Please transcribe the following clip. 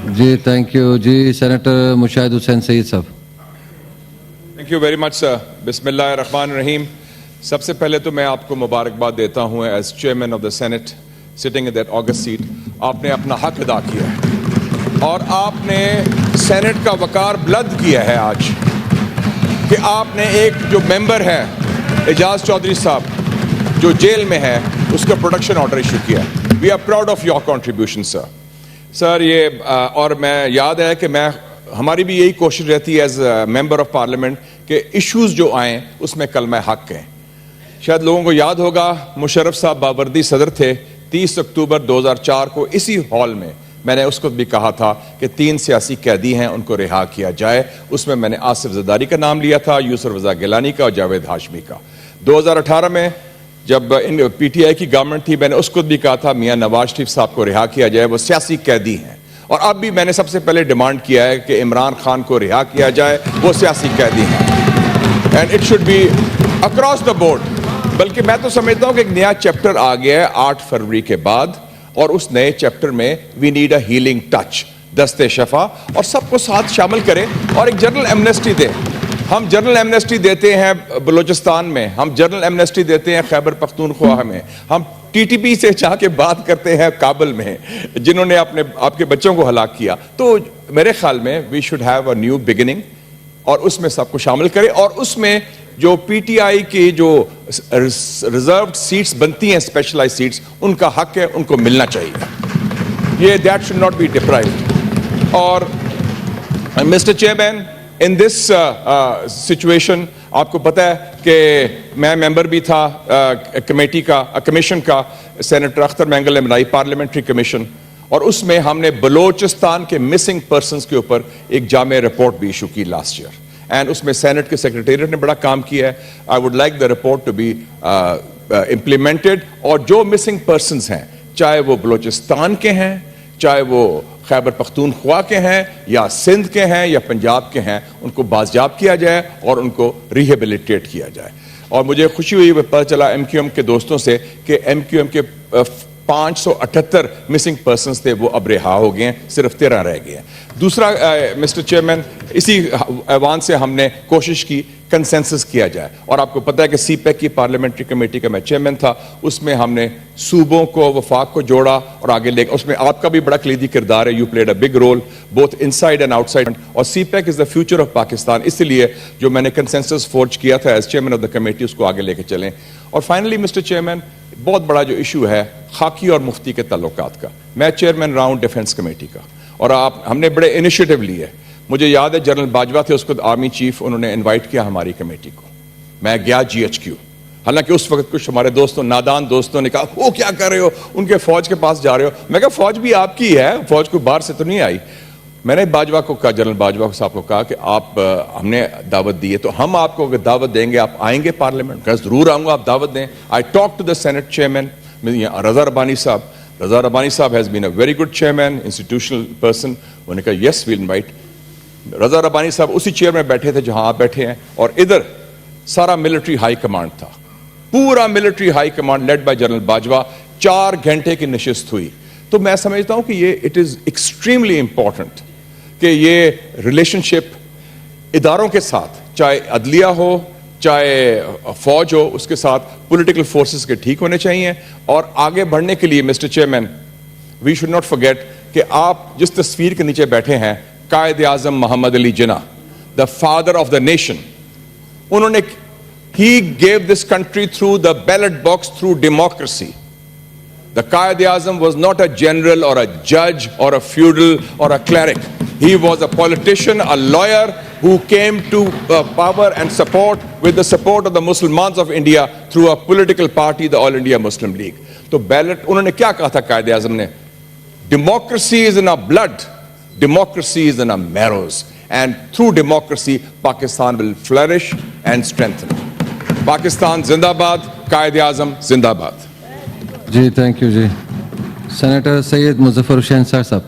Ji thank you जी senator Mushahid Hussain Syed साहब. Thank you very much sir. बिस्मिल्लाहिर्रहमानिर्रहीम. सबसे पहले तो मैं आपको मुबारकबाद देता हूं as chairman of the senate sitting in that august seat. आपने अपना हक अदा किया है और आपने सेनेट का वकार बुलंद किया है आज कि आपने एक जो मेंबर है एजाज चौधरी साहब जो जेल में है उसका प्रोडक्शन ऑर्डर इशू किया. We are proud of your contribution sir. Sir ये और मैं याद है कि हमारी भी यही कोशिश रहती है एज मेंबर ऑफ पार्लियामेंट कि इश्यूज जो आए उसमें कलमा हक कहें. शायद लोगों को याद होगा मुशर्रफ साहब बावर्दी सदर थे. 30 अक्टूबर 2004 को इसी हॉल में मैंने उसको भी कहा था कि 3 सियासी कैदी हैं उनको रिहा किया जाए. उसमें मैंने आसिफ ज़रदारी का नाम लिया था, यूसुफ रज़ा गिलानी का और जावेद हाशमी का. 2018 में जब इन पीटीआई की गवर्नमेंट थी मैंने उसको भी कहा था मियां नवाज शरीफ साहब को रिहा किया जाए, वो सियासी कैदी हैं. और अब भी मैंने सबसे पहले डिमांड किया है कि इमरान खान को रिहा किया जाए, वो सियासी कैदी हैं. And it should be across the board. बल्कि मैं तो समझता हूं कि एक नया चैप्टर आ गया है 8 फरवरी के बाद और उस नए चैप्टर में we need a healing touch, दस्ते शफा, और सबको साथ शामिल करें और एक जनरल एमनेस्टी दें. हम जनरल एमनेस्टी देते हैं बलूचिस्तान में, हम जनरल एमनेस्टी देते हैं खैबर पख्तूनख्वा में, हम टीटीपी से जाके बात करते हैं काबुल में जिन्होंने आपके बच्चों को हलाक किया. तो मेरे ख्याल में we should have a new beginning और उसमें सबको शामिल करें. और उसमें जो पीटीआई की जो रिजर्व्ड सीट्स बनती हैं, स्पेशलाइज्ड सीट्स, उनका हक है, उनको मिलना चाहिए. ये that should not be deprived. और mister chairman, in this situation आपको पता है कि मैं मेंबर भी था कमेटी का, कमीशन का, सेनेटर अख्तर मैंगल ने बनाई पार्लियामेंट्री कमीशन, और उसमें हमने बलोचिस्तान के मिसिंग पर्सनस के ऊपर एक जामे रिपोर्ट भी इशू की लास्ट ईयर. एंड उसमें सेनेट के सेक्रेटेरिएट ने बड़ा काम किया है. I would like the report to be implemented. और जो मिसिंग पर्सनस हैं, चाहे वो बलोचिस्तान के हैं, चाहे वो खैबर पख्तूनख्वा के हैं या सिंध के हैं या पंजाब के हैं, उनको बाजियाब किया जाए और उनको रिहेबिलिटेट किया जाए. और मुझे खुशी हुई पता चला एमक्यूएम के दोस्तों से कि एमक्यूएम के 578 मिसिंग पर्सनस थे, वो अब रिहा हो गए हैं, सिर्फ 13 रह गए हैं. दूसरा मिस्टर चेयरमैन, इसी ऐवान से हमने कोशिश की कंसेंसस किया जाए. और आपको पता है कि सीपैक की पार्लियामेंट्री कमेटी का मैं चेयरमैन था, उसमें हमने सूबों को, वफाक को जोड़ा और आगे ले. उसमें आपका भी बड़ा कलीदी किरदार है. You played a big role both inside and outside. और CPEC is the future of Pakistan. इसलिए जो मैंने कंसेंसस फोर्ज किया था as chairman of the committee, उसको आगे लेके चलें. और फाइनली मिस्टर चेयरमैन, बहुत बड़ा जो इशू है खाकी और मुफ्ती के ताल्लुकात का, मैं चेयरमैन रहा हूं डिफेंस कमेटी का, और हमने बड़े इनिशिएटिव लिए. मुझे याद है जनरल बाजवा थे उसको आर्मी चीफ, उन्होंने इनवाइट किया हमारी कमेटी को. मैं गया GHQ. हालांकि उस वक्त कुछ हमारे दोस्तों, नादान दोस्तों ने कहा वो क्या कर रहे हो, उनके फौज के पास जा रहे हो. मैं कहा फौज भी आपकी है, फौज को बाहर से तो नहीं आई. मैंने बाजवा को कहा, जनरल बाजवा साहब को कहा कि आप हमने दावत दी है तो हम आपको अगर दावत देंगे आप आएंगे पार्लियामेंट. कहा जरूर आऊंगा, आप दावत दें. I talk to the senate chairman Raza Rabbani साहब. रजा रबानी साहब has been a very good chairman, institutional person. उन्होंने कहा yes we'll invite. Raza Rabbani साहब उसी चेयर में बैठे थे जहां आप बैठे हैं, और इधर सारा मिलिट्री हाई कमांड था, पूरा military high command led by general Bajwa. 4 घंटे की नशिस्त हुई. तो मैं समझता हूं कि ये इट इज एक्सट्रीमली इंपॉर्टेंट कि ये रिलेशनशिप इदारों के साथ, चाहे अदलिया हो चाहे फौज हो, उसके साथ पॉलिटिकल फोर्सेस के ठीक होने चाहिए. और आगे बढ़ने के लिए mister chairman, we should not forget कि आप जिस तस्वीर के नीचे बैठे हैं, Quaid Azam Muhammad Ali Jinnah, the father of the nation, उन्होंने ही gave this country through the ballot box, through democracy. The Qaid Azam was not a general or a judge or a feudal or a cleric. He was a politician, a lawyer who came to power and support with the support of the Muslimans of India through a political party, the All India Muslim League. तो ballot उन्होंने क्या कहा था कायद आजम ने? Democracy is in our blood, democracy is in our marrows, and through democracy Pakistan will flourish and strengthen. Pakistan Zindabad, Qaid Azam Zindabad. जी thank you जी. Senator Syed Muzaffar Hussain साहब.